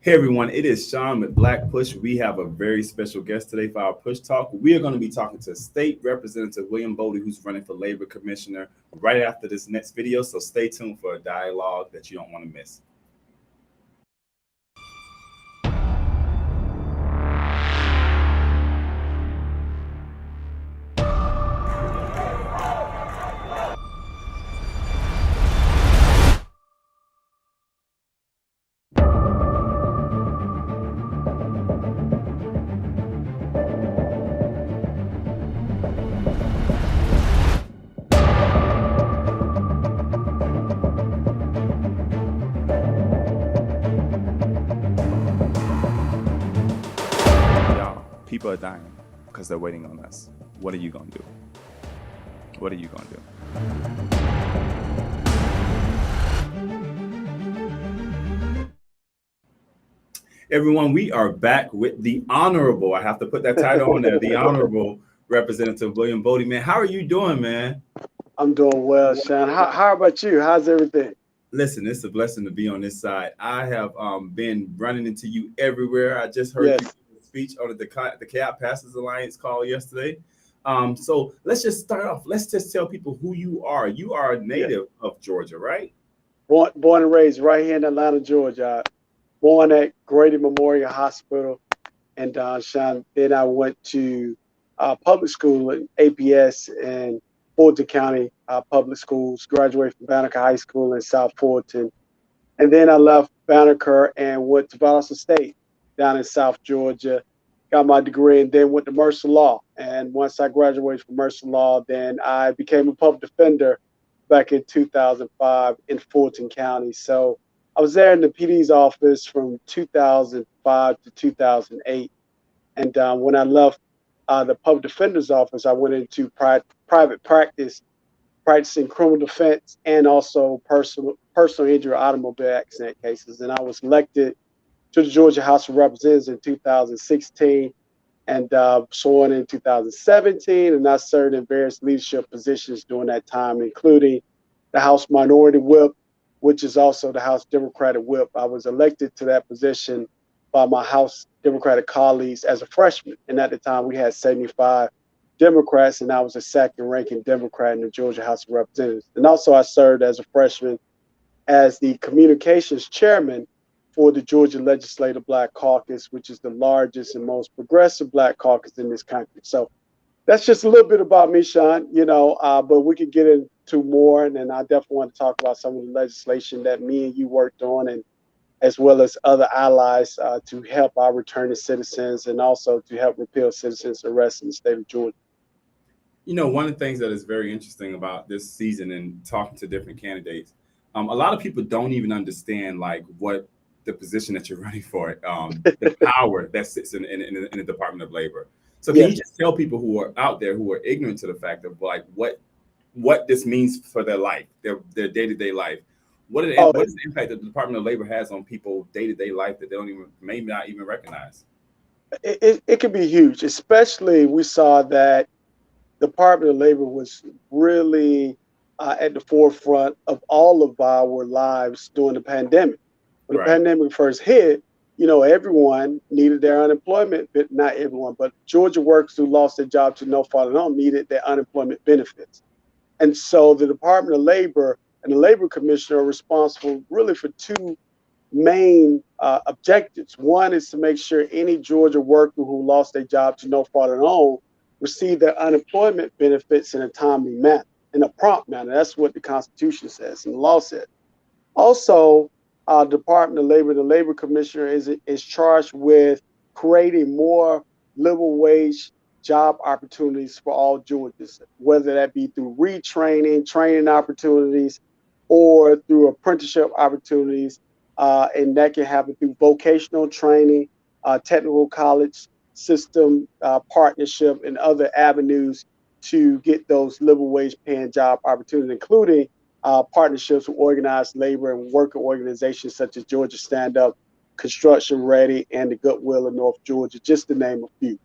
Hey everyone, it is Sean with Black Push. We have a very special guest today for our Push Talk. We are going to be talking to State Representative William Boddie, who's running for Labor Commissioner right after this next video. So stay tuned for a dialogue that you don't want to miss. Y'all, people are dying because they're waiting on us. What are you going to do? What are you going to do? Everyone, we are back with the Honorable. I have to put that title on there. The Honorable Representative William Boddie. Man, how are you doing, man? I'm doing well, Sean. How about you? How's everything? Listen, it's a blessing to be on this side. I have been running into you everywhere. I just heard you Yes. give a speech on the Chaos Pastors Alliance call yesterday. So let's just start off. Let's just tell people who you are. You are a Yeah. native of Georgia, right? Born and raised right here in Atlanta, Georgia. Born at Grady Memorial Hospital, and Sean. Then I went to public school at APS in Fulton County Public Schools. Graduated from Banneker High School in South Fulton, and then I left Banneker and went to Valdosta State down in South Georgia. Got my degree and then went to Mercer Law. And once I graduated from Mercer Law, then I became a public defender back in 2005 in Fulton County. So I was there in the PD's office from 2005 to 2008. And when I left the public defender's office, I went into private practice, practicing criminal defense and also personal injury automobile accident cases. And I was elected to the Georgia House of Representatives in 2016 and sworn in 2017. And I served in various leadership positions during that time, including the House Minority Whip, which is also the House Democratic Whip. I was elected to that position by my House Democratic colleagues as a freshman. And at the time, we had 75 Democrats, and I was the second ranking Democrat in the Georgia House of Representatives. And also, I served as a freshman as the communications chairman for the Georgia Legislative Black Caucus, which is the largest and most progressive Black caucus in this country. So that's just a little bit about me, Sean, but we could get into more. And then I definitely want to talk about some of the legislation that me and you worked on, and as well as other allies to help our returning citizens and also to help repeal citizens arrests in the state of Georgia. You know, one of the things that is very interesting about this season and talking to different candidates, a lot of people don't even understand like what the position that you're running for, the power that sits in the Department of Labor. So can you Yes. just tell people who are out there who are ignorant to the fact of like what this means for their life, their day-to-day life? Oh, What is the impact that the Department of Labor has on people day-to-day life that they don't even may not even recognize? it could be huge, especially we saw that the Department of Labor was really at the forefront of all of our lives during the pandemic. When the Right. pandemic first hit, everyone needed their unemployment, but not everyone, but Georgia workers who lost their job to no fault of their own needed their unemployment benefits. And so the Department of Labor and the Labor Commissioner are responsible really for two main objectives. One is to make sure any Georgia worker who lost their job to no fault of their own receive their unemployment benefits in a timely manner, in a prompt manner. That's what the Constitution says and the law says. Also, Department of Labor, the Labor Commissioner is charged with creating more livable wage job opportunities for all Georgians, whether that be through retraining, training opportunities, or through apprenticeship opportunities. And that can happen through vocational training, technical college system partnership, and other avenues to get those livable wage paying job opportunities, including partnerships with organized labor and worker organizations such as Georgia Stand Up, Construction Ready, and the Goodwill of North Georgia, just to name a few.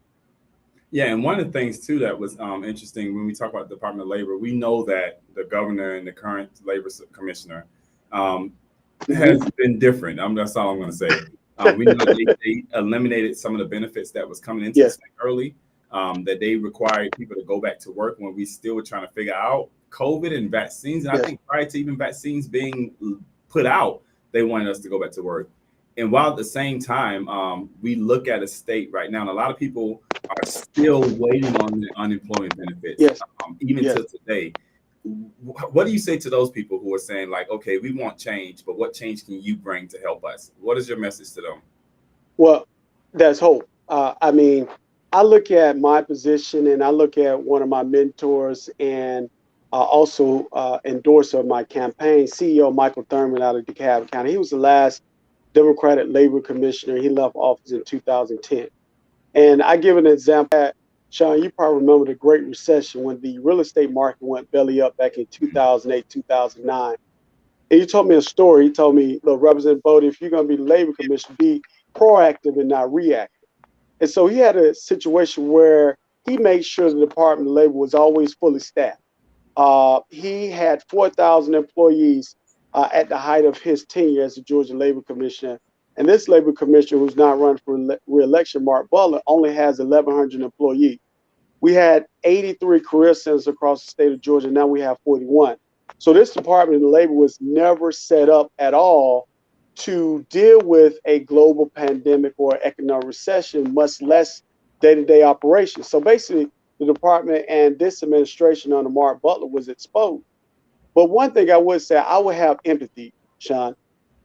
Yeah, and one of the things too that was interesting when we talk about the Department of Labor, we know that the governor and the current labor commissioner um, Hmm. has been different. That's all I'm going to say. We know they eliminated some of the benefits that was coming into the Yes. state early, that they required people to go back to work when we still were trying to figure out COVID and vaccines. And I Yes. think prior to even vaccines being put out, they wanted us to go back to work. And while at the same time, we look at a state right now, and a lot of people are still waiting on the unemployment benefits, Yes. even Yes. till today. What do you say to those people who are saying like, okay, we want change, but what change can you bring to help us? What is your message to them? Well, there's hope. I mean, I look at my position and I look at one of my mentors and also endorser of my campaign, CEO Michael Thurman out of DeKalb County. He was the last Democratic Labor Commissioner. He left office in 2010. And I give an example. Sean, you probably remember the Great Recession when the real estate market went belly up back in 2008, 2009. And he told me a story. He told me, look, Representative Boddie, if you're going to be the labor commissioner, be proactive and not reactive. And so he had a situation where he made sure the Department of Labor was always fully staffed. He had 4,000 employees at the height of his tenure as the Georgia Labor Commissioner. And this labor commissioner, who's not running for re-election, Mark Butler, only has 1,100 employees. We had 83 career centers across the state of Georgia. Now we have 41. So this Department of Labor was never set up at all to deal with a global pandemic or economic recession, much less day-to-day operations. So basically, the department and this administration under Mark Butler was exposed. But one thing I would say, I would have empathy, Sean.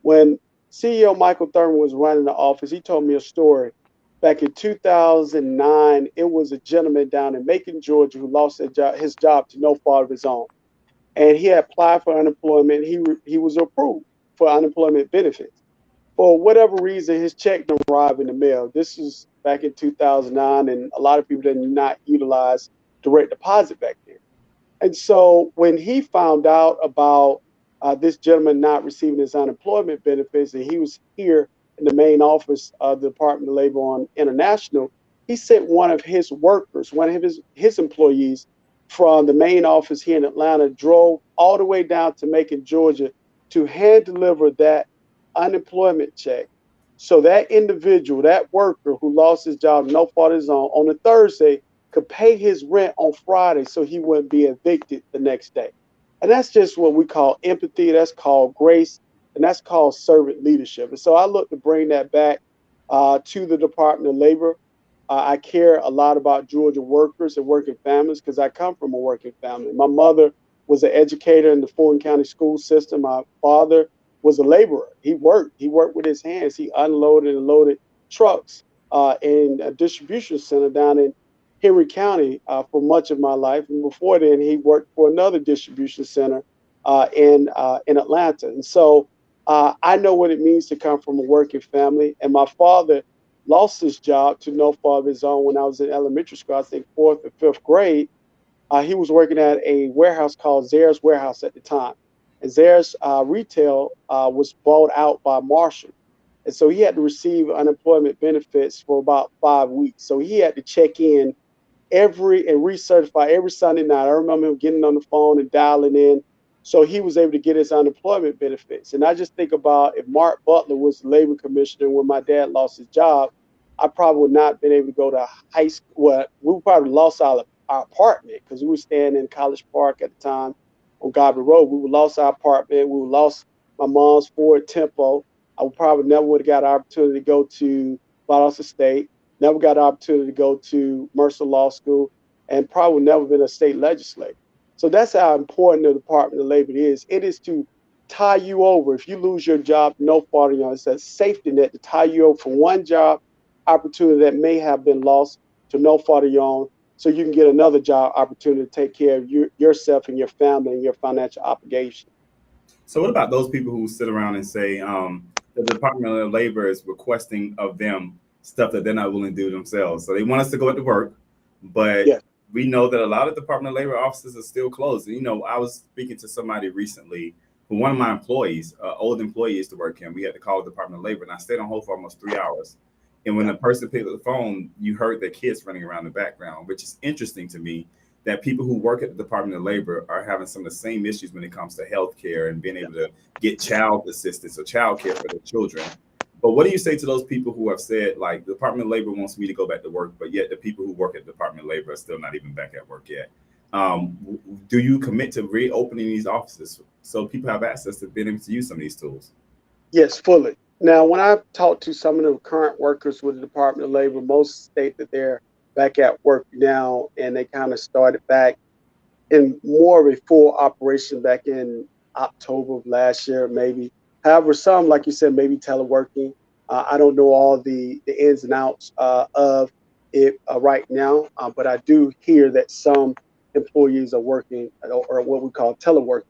When CEO Michael Thurman was running the office, he told me a story. Back in 2009, it was a gentleman down in Macon, Georgia, who lost his job to no fault of his own. And he had applied for unemployment. He was approved for unemployment benefits. For whatever reason, his check didn't arrive in the mail. This is back in 2009, and a lot of people did not utilize direct deposit back then. And so when he found out about this gentleman not receiving his unemployment benefits, and he was here in the main office of the Department of Labor on International, he sent one of his workers, one of his employees from the main office here in Atlanta, drove all the way down to Macon, Georgia, to hand deliver that unemployment check. So that individual, that worker who lost his job, no fault of his own, on a Thursday, could pay his rent on Friday so he wouldn't be evicted the next day. And that's just what we call empathy. That's called grace. And that's called servant leadership. And so I look to bring that back to the Department of Labor. I care a lot about Georgia workers and working families because I come from a working family. My mother was an educator in the Fulton County school system. My father was a laborer. He worked. He worked with his hands. He unloaded and loaded trucks in a distribution center down in Henry County for much of my life. And before then, he worked for another distribution center in Atlanta. And so I know what it means to come from a working family. And my father lost his job to no fault of his own when I was in elementary school, I think fourth or fifth grade. He was working at a warehouse called Zaire's Warehouse at the time. And Zaire's retail was bought out by Marshall. And so he had to receive unemployment benefits for about 5 weeks. So he had to check in and recertify every Sunday night. I remember him getting on the phone and dialing in. So he was able to get his unemployment benefits. And I just think about if Mark Butler was the labor commissioner when my dad lost his job, I probably would not have been able to go to high school. Well, we probably lost our apartment because we were staying in College Park at the time on Godby Road. We would lost our apartment. We would lost my mom's Ford Tempo. I would probably never would have got an opportunity to go to Valdosta State. Never got an opportunity to go to Mercer Law School, and probably never been a state legislator. So that's how important the Department of Labor is. It is to tie you over. If you lose your job, no fault of your own. It's a safety net to tie you over from one job opportunity that may have been lost to no fault of your own, so you can get another job opportunity to take care of yourself and your family and your financial obligations. So what about those people who sit around and say the Department of Labor is requesting of them stuff that they're not willing to do themselves? So they want us to go to work, but Yes. we know that a lot of Department of Labor offices are still closed. And, I was speaking to somebody recently who one of my employees, old employee used to work here, and we had to call the Department of Labor, and I stayed on hold for almost 3 hours. And when Yeah. the person picked up the phone, you heard their kids running around the background, which is interesting to me that people who work at the Department of Labor are having some of the same issues when it comes to healthcare and being able to get child assistance or child care for their children. But what do you say to those people who have said, like, the Department of Labor wants me to go back to work, but yet the people who work at the Department of Labor are still not even back at work yet? Do you commit to reopening these offices so people have access to being able to use some of these tools? Yes, fully. Now, when I've talked to some of the current workers with the Department of Labor, most state that they're back at work now, and they kind of started back in more of a full operation back in October of last year, maybe. However, some, like you said, maybe teleworking. I don't know all the ins and outs of it right now, but I do hear that some employees are working or what we call teleworking.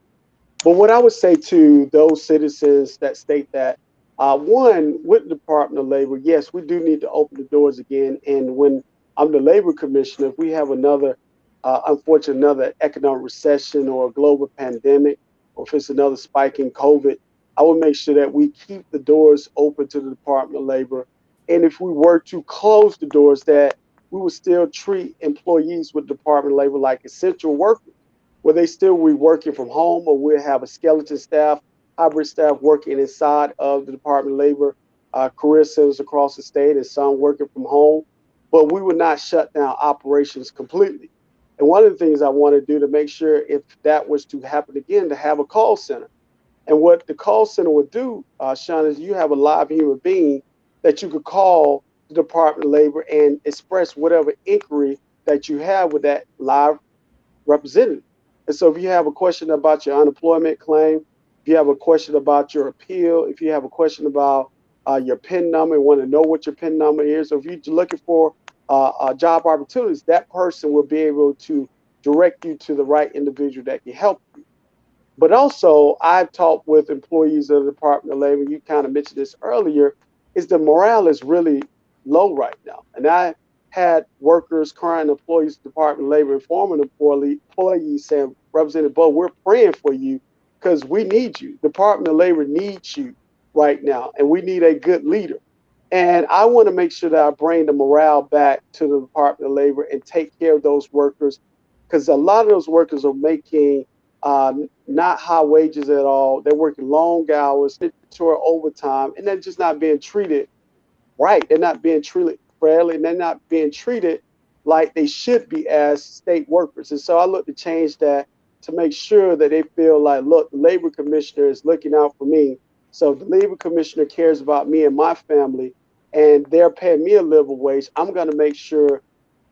But what I would say to those citizens that state that, one, with the Department of Labor, yes, we do need to open the doors again. And when I'm the labor commissioner, if we have another, unfortunately, another economic recession or a global pandemic, or if it's another spike in COVID, I will make sure that we keep the doors open to the Department of Labor. And if we were to close the doors, that we would still treat employees with the Department of Labor like essential workers where they still be working from home, or we'll have a skeleton staff, hybrid staff working inside of the Department of Labor career centers across the state, and some working from home. But we would not shut down operations completely. And one of the things I want to do to make sure if that was to happen again, to have a call center. And what the call center would do, Sean, is you have a live human being that you could call the Department of Labor and express whatever inquiry that you have with that live representative. And so if you have a question about your unemployment claim, if you have a question about your appeal, if you have a question about your PIN number and want to know what your PIN number is, or if you're looking for job opportunities, that person will be able to direct you to the right individual that can help you. But also, I've talked with employees of the Department of Labor. You kind of mentioned this earlier. Is the morale is really low right now, and I had workers, current employees, of the Department of Labor, and former employees saying, "Representative Bo, we're praying for you because we need you. Department of Labor needs you right now, and we need a good leader." And I want to make sure that I bring the morale back to the Department of Labor and take care of those workers because a lot of those workers are making not high wages at all. They're working long hours, mandatory overtime, and they're just not being treated right. They're not being treated fairly, and they're not being treated like they should be as state workers. And so I look to change that to make sure that they feel like, look, the labor commissioner is looking out for me. So if the labor commissioner cares about me and my family, and they're paying me a living wage, I'm going to make sure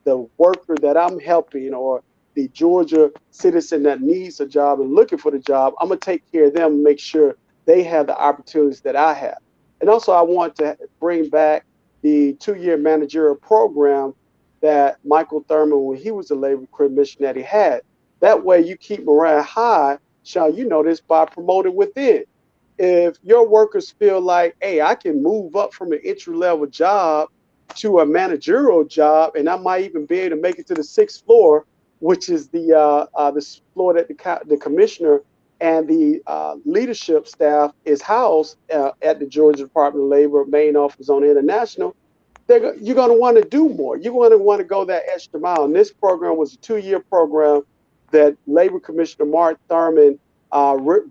the worker that I'm helping or the Georgia citizen that needs a job and looking for the job, I'm going to take care of them and make sure they have the opportunities that I have. And also, I want to bring back the 2-year managerial program that Michael Thurman, when he was a labor commissioner, that he had. That way, you keep morale high. Sean, you know this by promoting within. If your workers feel like, hey, I can move up from an entry level job to a managerial job, and I might even be able to make it to the 6th floor, which is the floor that the commissioner and the leadership staff is housed at the Georgia Department of Labor main office on International. You're going to want to do more. You're going to want to go that extra mile. And this program was a 2-year program that Labor Commissioner Mark Thurman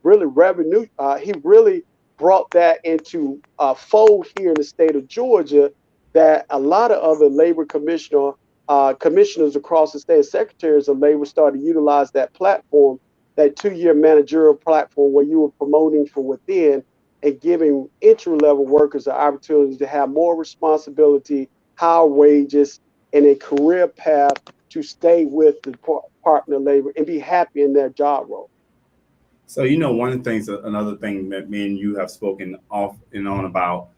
really revenue. He really brought that into fold here in the state of Georgia that a lot of other labor commissioners across the state, secretaries of labor, started to utilize that platform, that 2-year managerial platform where you were promoting from within and giving entry-level workers the opportunity to have more responsibility, higher wages, and a career path to stay with the Department of Labor and be happy in their job role. So, one of the things, another thing that me and you have spoken off and on about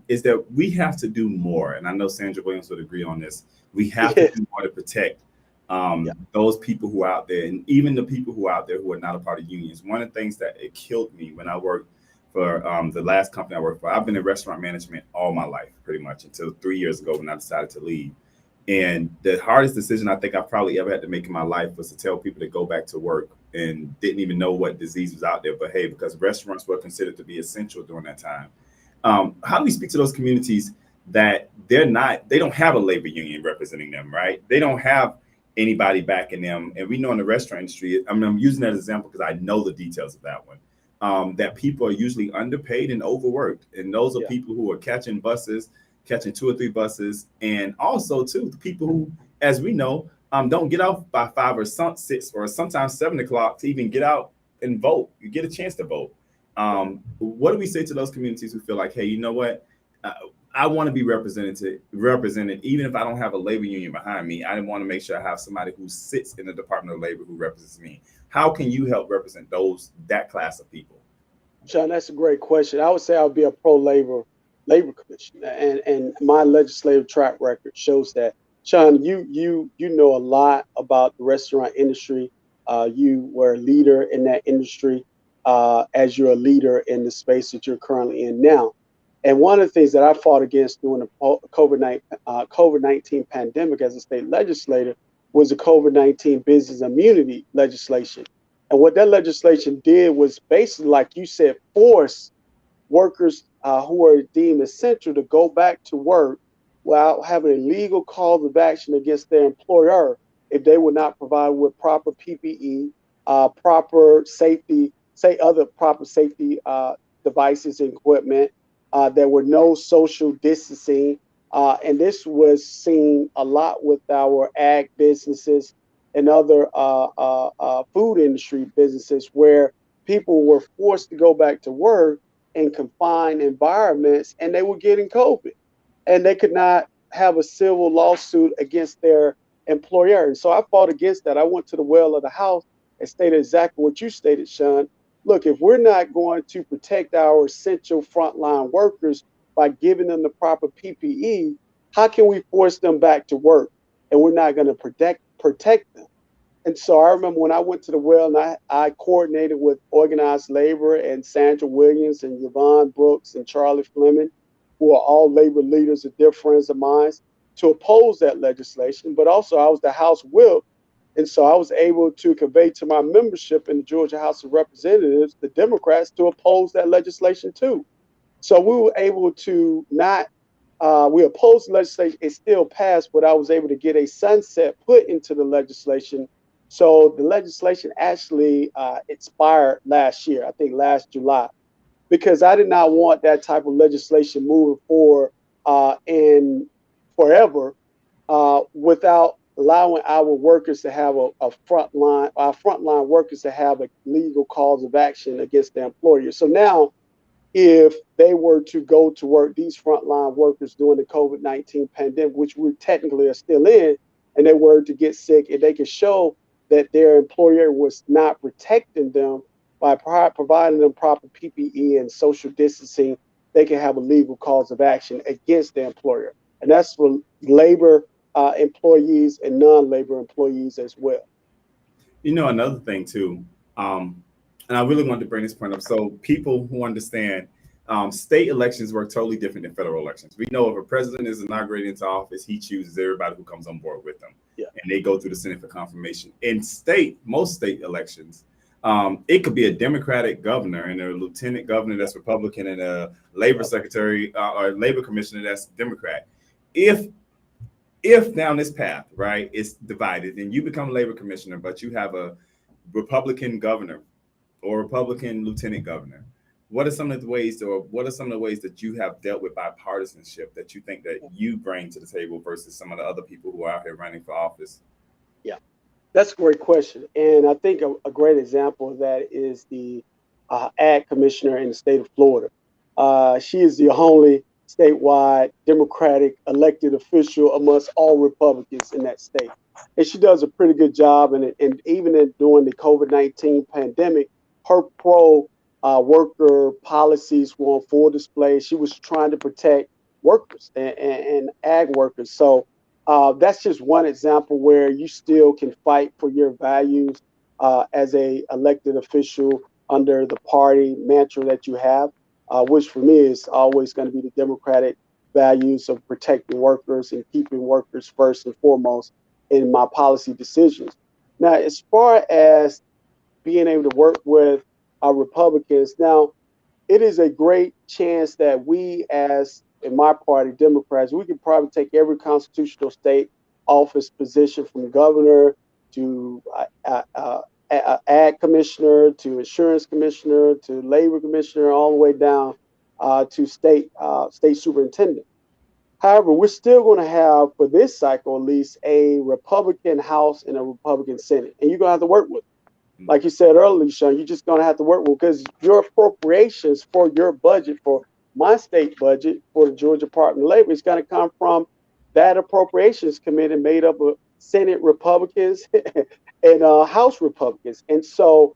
is that we have to do more. And I know Sandra Williams would agree on this. We have to do more to protect those people who are out there, and even the people who are out there who are not a part of unions. One of the things that it killed me when I worked for the last company I worked for, I've been in restaurant management all my life, pretty much, until 3 years ago when I decided to leave. And the hardest decision I think I probably ever had to make in my life was to tell people to go back to work and didn't even know what disease was out there. But hey, because restaurants were considered to be essential during that time. How do we speak to those communities that they don't have a labor union representing them, right? They don't have anybody backing them. And we know in the restaurant industry, I'm using that as an example because I know the details of that one. that people are usually underpaid and overworked. And those are Yeah. people who are catching buses, catching 2 or 3 buses, and also too the people who, as we know, don't get off by 5 or 6 or sometimes 7 o'clock to even get out and vote. You get a chance to vote. What do we say to those communities who feel like, hey, you know what? Uh, I want to be represented, even if I don't have a labor union behind me. I want to make sure I have somebody who sits in the Department of Labor who represents me. How can you help represent that class of people? Sean, that's a great question. I would say I'll be a pro labor commissioner, and my legislative track record shows that. Sean, you know a lot about the restaurant industry. You were a leader in that industry, as you're a leader in the space that you're currently in now. And one of the things that I fought against during the COVID-19 pandemic as a state legislator was the COVID-19 business immunity legislation. And what that legislation did was basically, like you said, force workers who are deemed essential to go back to work without having a legal cause of action against their employer if they were not provided with proper PPE, proper safety, say other proper safety devices and equipment. There were no social distancing. And this was seen a lot with our ag businesses and other food industry businesses where people were forced to go back to work in confined environments and they were getting COVID and they could not have a civil lawsuit against their employer. And so I fought against that. I went to the well of the House and stated exactly what you stated, Sean. Look, if we're not going to protect our essential frontline workers by giving them the proper PPE, how can we force them back to work? And we're not going to protect them. And so I remember when I went to the well and I coordinated with organized labor and Sandra Williams and Yvonne Brooks and Charlie Fleming, who are all labor leaders and dear friends of mine, to oppose that legislation. But also I was the House whip. And so I was able to convey to my membership in the Georgia House of Representatives, the Democrats, to oppose that legislation too. So we were able to not, we opposed the legislation, it still passed, but I was able to get a sunset put into the legislation. So the legislation actually expired last year, I think last July, because I did not want that type of legislation moving forward in forever without allowing our workers to have a our frontline workers to have a legal cause of action against their employer. So now if they were to go to work, these frontline workers during the COVID-19 pandemic, which we technically are still in, and they were to get sick, and they could show that their employer was not protecting them by providing them proper PPE and social distancing, they can have a legal cause of action against their employer. And that's for labor employees and non-labor employees as well. Another thing too, and I really wanted to bring this point up. So people who understand state elections work totally different than federal elections. We know if a president is inaugurated into office, he chooses everybody who comes on board with them. Yeah. And they go through the Senate for confirmation. In most state elections, it could be a Democratic governor and a lieutenant governor that's Republican and a labor secretary or labor commissioner that's Democrat. If down this path, right, it's divided and you become labor commissioner, but you have a Republican governor or Republican lieutenant governor, what are some of the ways that you have dealt with bipartisanship that you think that you bring to the table versus some of the other people who are out here running for office? Yeah, that's a great question. And I think a great example of that is the ag commissioner in the state of Florida. She is the only statewide Democratic elected official amongst all Republicans in that state. And she does a pretty good job. And even during the COVID-19 pandemic, her pro worker policies were on full display. She was trying to protect workers and ag workers. So that's just one example where you still can fight for your values as a elected official under the party mantra that you have, which for me is always going to be the Democratic values of protecting workers and keeping workers first and foremost in my policy decisions. Now, as far as being able to work with our Republicans, now it is a great chance that we, as in my party, Democrats, we could probably take every constitutional state office position from governor to ag commissioner to insurance commissioner to labor commissioner, all the way down to state superintendent. However, we're still going to have, for this cycle at least, a Republican House and a Republican Senate, and you're going to have to work with them. Like you said earlier, Sean, you're just going to have to work with, because your appropriations for your budget, for my state budget, for the Georgia Department of Labor, is going to come from that appropriations committee made up of Senate Republicans and House Republicans. And so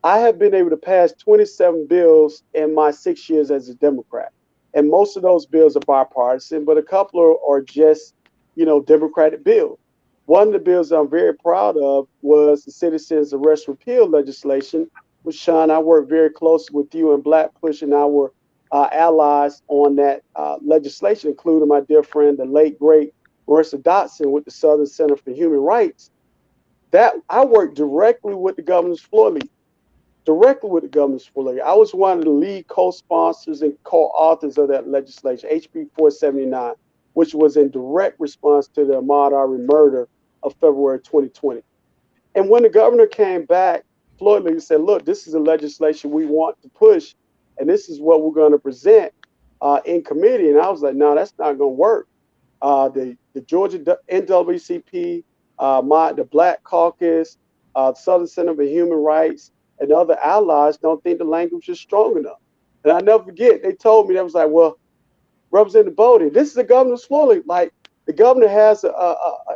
I have been able to pass 27 bills in my 6 years as a Democrat. And most of those bills are bipartisan, but a couple are just, Democratic bills. One of the bills I'm very proud of was the Citizens Arrest Repeal legislation, which, Sean, I worked very closely with you and Black Push and our allies on that legislation, including my dear friend, the late, great Marissa Dotson with the Southern Center for Human Rights. That I worked directly with the governor's floor leader. Directly with the governor's floor leader. I was one of the lead co-sponsors and co-authors of that legislation, HB 479, which was in direct response to the Ahmaud Arbery murder of February 2020. And when the governor came back, floor leader said, "Look, this is a legislation we want to push, and this is what we're going to present in committee." And I was like, "No, that's not going to work." The Georgia NAACP, the Black Caucus, Southern Center for Human Rights, and other allies don't think the language is strong enough. And I never forget, they told me, they was like, "Well, Representative Boddie, this is the governor's floor leader. Like, the governor has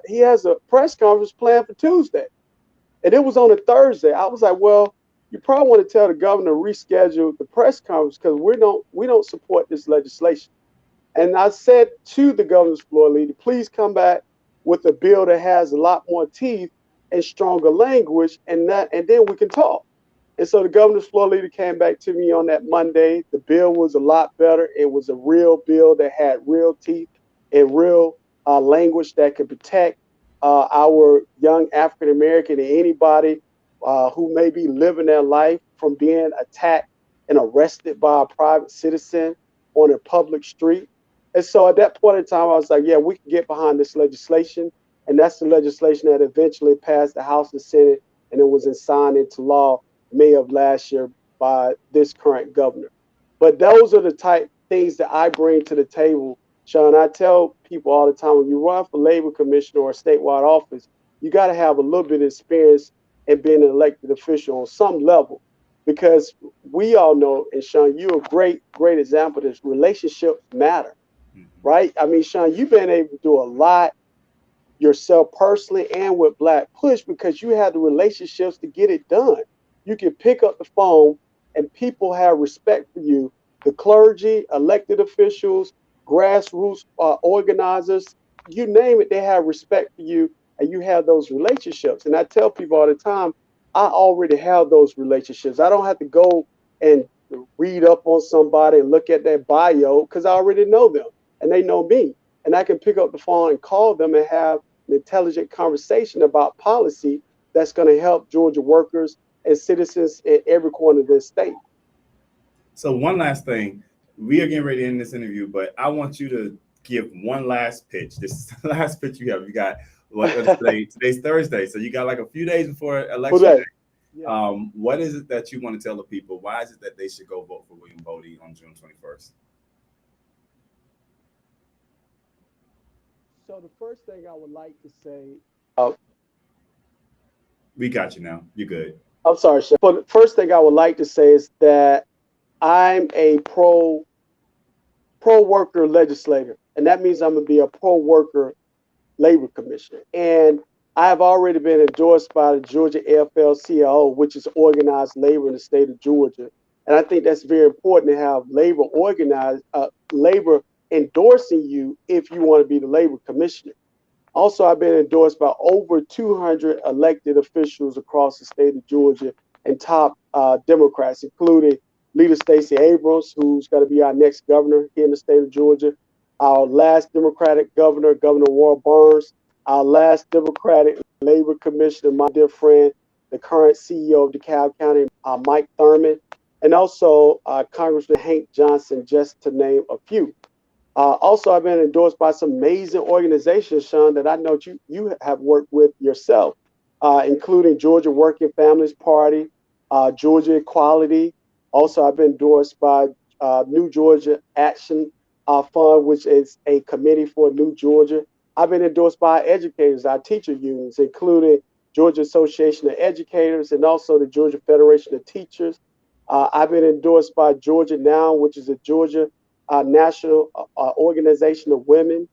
he has a press conference planned for Tuesday, and it was on a Thursday." I was like, "Well, you probably want to tell the governor to reschedule the press conference, because we don't support this legislation." And I said to the governor's floor leader, "Please come back with a bill that has a lot more teeth and stronger language, and then we can talk." And so the governor's floor leader came back to me on that Monday. The bill was a lot better. It was a real bill that had real teeth and real language that could protect our young African American and anybody who may be living their life from being attacked and arrested by a private citizen on a public street. And so at that point in time, I was like, "Yeah, we can get behind this legislation." And that's the legislation that eventually passed the House and Senate, and it was signed into law May of last year by this current governor. But those are the type things that I bring to the table, Sean. I tell people all the time, when you run for labor commissioner or a statewide office, you got to have a little bit of experience in being an elected official on some level, because we all know, and Sean, you're a great example of this, relationships matter, right? I mean, Sean, you've been able to do a lot yourself personally and with Black Push, because you have the relationships to get it done. You can pick up the phone and people have respect for you. The clergy, elected officials, grassroots organizers, you name it, they have respect for you, and you have those relationships. And I tell people all the time, I already have those relationships. I don't have to go and read up on somebody and look at their bio, because I already know them and they know me. And I can pick up the phone and call them and have an intelligent conversation about policy that's going to help Georgia workers and citizens in every corner of this state. So one last thing, we are getting ready to end this interview, but I want you to give one last pitch. This is the last pitch you have. You got today's Thursday, so you got like a few days before election day. Yeah. What is it that you want to tell the people? Why is it that they should go vote for William Boddie on June 21st? So the first thing I would like to say, we got you now. You're good. I'm sorry, Chef. But the first thing I would like to say is that I'm a pro worker legislator, and that means I'm going to be a pro worker labor commissioner. And I have already been endorsed by the Georgia AFL-CIO, which is organized labor in the state of Georgia. And I think that's very important to have labor endorsing you if you want to be the labor commissioner. Also, I've been endorsed by over 200 elected officials across the state of Georgia and top Democrats, including Leader Stacey Abrams, who's going to be our next governor here in the state of Georgia, our last Democratic governor, Governor Warren Barnes, our last Democratic labor commissioner, my dear friend, the current CEO of DeKalb County, Mike Thurman, and also Congressman Hank Johnson, just to name a few. Also, I've been endorsed by some amazing organizations, Sean, that I know you have worked with yourself. including Georgia Working Families Party, Georgia Equality. Also, I've been endorsed by New Georgia Action Fund, which is a committee for New Georgia. I've been endorsed by educators, our teacher unions, including Georgia Association of Educators and also the Georgia Federation of Teachers. I've been endorsed by Georgia Now, which is a Georgia national organization of women,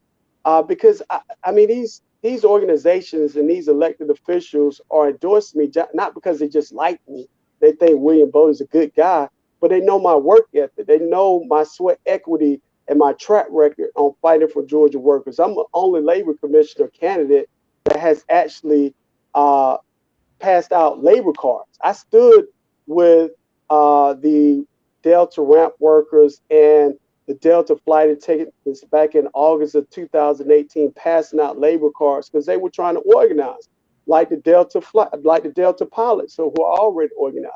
because I mean these organizations and these elected officials are endorsing me not because they just like me. They think William Boddie is a good guy, but they know my work ethic. They know my sweat equity and my track record on fighting for Georgia workers. I'm the only labor commissioner candidate that has actually passed out labor cards. I stood with the Delta ramp workers and the Delta flight attendants back in August of 2018, passing out labor cards because they were trying to organize, like the Delta pilots, who are already organized.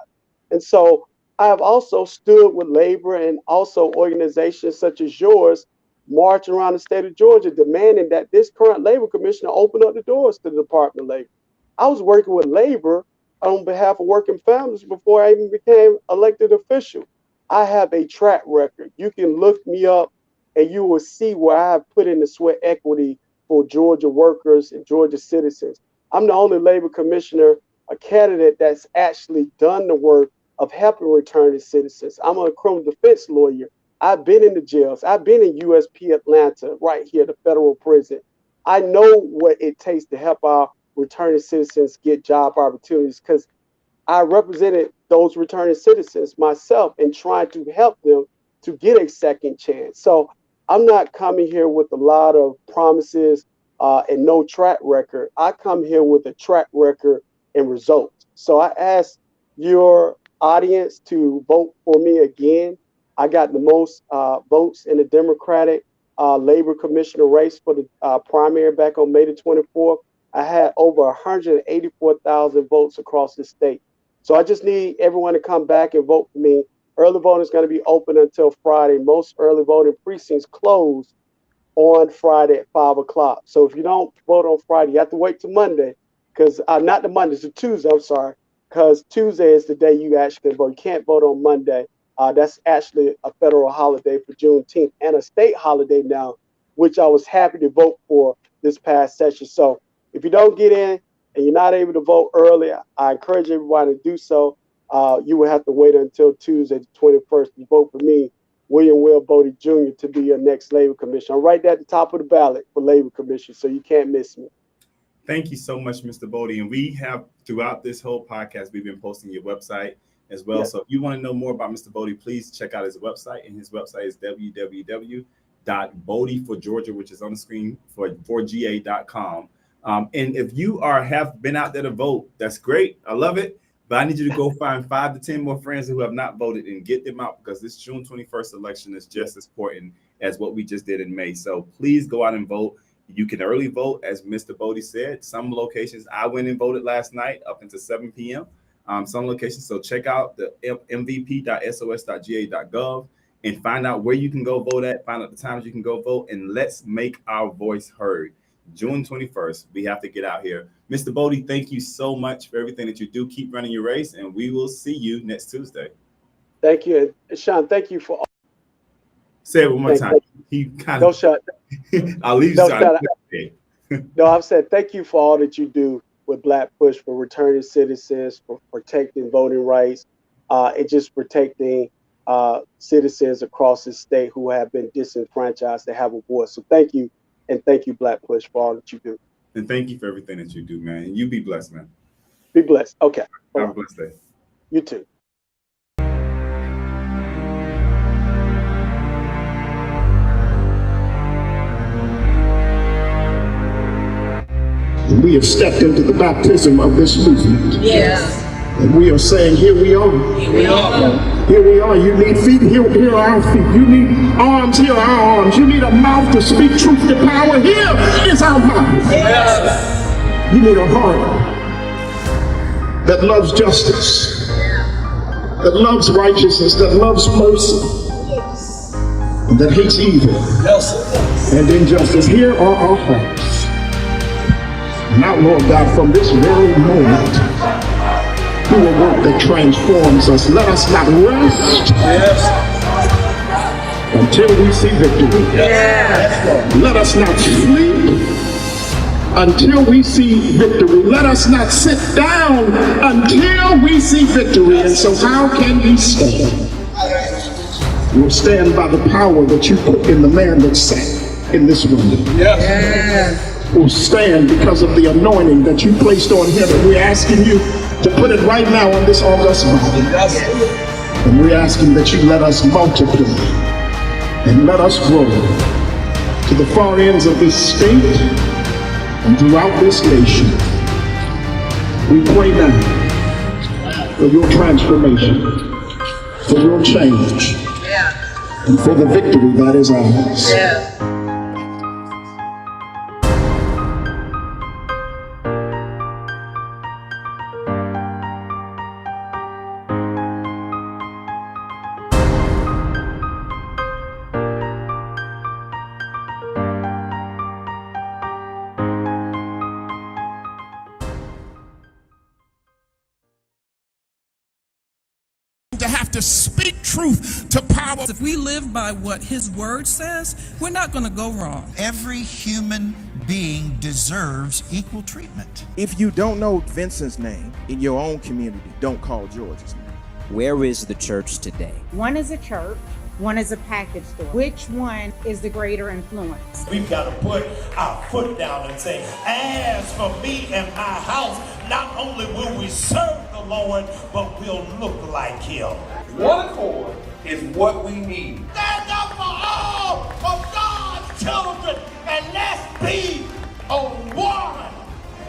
And so I have also stood with labor and also organizations such as yours, marching around the state of Georgia, demanding that this current labor commissioner open up the doors to the Department of Labor. I was working with labor on behalf of working families before I even became elected official. I have a track record. You can look me up and you will see where I have put in the sweat equity for Georgia workers and Georgia citizens. I'm the only labor commissioner, a candidate that's actually done the work of helping returning citizens. I'm a criminal defense lawyer. I've been in the jails. I've been in USP Atlanta, right here, the federal prison. I know what it takes to help our returning citizens get job opportunities because I represented those returning citizens myself in trying to help them to get a second chance. So I'm not coming here with a lot of promises and no track record. I come here with a track record and results. So I ask your audience to vote for me again. I got the most votes in the Democratic Labor Commissioner race for the primary back on May the 24th. I had over 184,000 votes across the state. So I just need everyone to come back and vote for me. Early voting is going to be open until Friday. Most early voting precincts close on Friday at 5 o'clock. So if you don't vote on Friday, you have to wait till Monday, because not the Monday, it's the Tuesday, I'm sorry, because Tuesday is the day you actually can vote. You can't vote on Monday. That's actually a federal holiday for Juneteenth and a state holiday now, which I was happy to vote for this past session. So if you don't get in and you're not able to vote early, I encourage everybody to do so. You will have to wait until Tuesday, the 21st, to vote for me, William Will Boddie Jr., to be your next labor commissioner. I'm right there at the top of the ballot for labor commission, so you can't miss me. Thank you so much, Mr. Boddie. And we have, throughout this whole podcast, we've been posting your website as well. Yes. So if you want to know more about Mr. Boddie, please check out his website. And his website is www.boddieforgeorgia, which is on the screen, for ga.com. And if you have been out there to vote, that's great. I love it. But I need you to go find 5 to 10 more friends who have not voted and get them out, because this June 21st election is just as important as what we just did in May. So please go out and vote. You can early vote, as Mr. Boddie said. Some locations, I went and voted last night up until 7 p.m. Some locations. So check out the mvp.sos.ga.gov and find out where you can go vote at, find out the times you can go vote, and let's make our voice heard. June 21st, we have to get out here. Mr. Boddie, thank you so much for everything that you do. Keep running your race, and we will see you next Tuesday. Thank you. And Sean, thank you for all. Say it one more time. He kind of. No, I'll leave you. No, I've said thank you for all that you do with Black Push, for returning citizens, for protecting voting rights, and just protecting citizens across the state who have been disenfranchised to have a voice. So thank you. And thank you, Black Push, for all that you do. And thank you for everything that you do, man. And you be blessed, man. Be blessed. Okay. Have a blessed day. You too. We have stepped into the baptism of this movement. Yes. And we are saying, here we are. Here we are. Here we are. You need feet, here are our feet. You need arms, here are our arms. You need a mouth to speak truth to power. Here is our mouth. Yes. You need a heart that loves justice, that loves righteousness, that loves mercy, and that hates evil and injustice. Here are our hearts. Now, Lord God, from this very moment, do a work that transforms us. Let us not rest until we see victory. Let us not sleep until we see victory. Let us not sit down until we see victory. And so how can we stand? We'll stand by the power that you put in the man that sat in this room. We'll stand because of the anointing that you placed on him. And we're asking you to put it right now on this august body. And we're asking that you let us multiply and let us grow to the far ends of this state and throughout this nation. We pray now for your transformation, for your change, and for the victory that is ours. To have to speak truth to power. If we live by what his word says, we're not going to go wrong. Every human being deserves equal treatment. If you don't know Vincent's name in your own community, don't call George's name. Where is the church today? One is a church, one is a package store. Which one is the greater influence? We've got to put our foot down and say, as for me and my house, not only will we serve the Lord, but we'll look like him. One accord is what we need. Stand up for all of God's children and let's be on one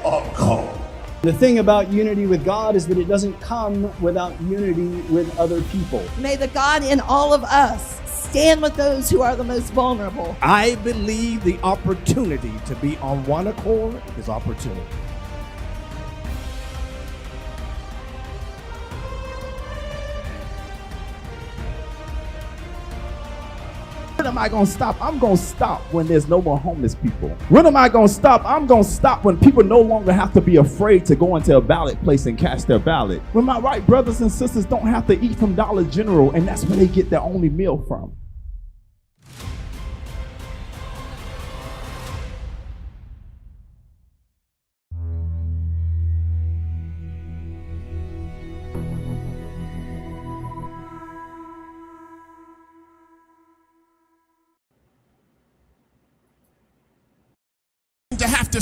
accord. The thing about unity with God is that it doesn't come without unity with other people. May the God in all of us stand with those who are the most vulnerable. I believe the opportunity to be on one accord is opportunity. When am I going to stop? I'm going to stop when there's no more homeless people. When am I going to stop? I'm going to stop when people no longer have to be afraid to go into a ballot place and cast their ballot. When my white brothers and sisters don't have to eat from Dollar General and that's where they get their only meal from. To have to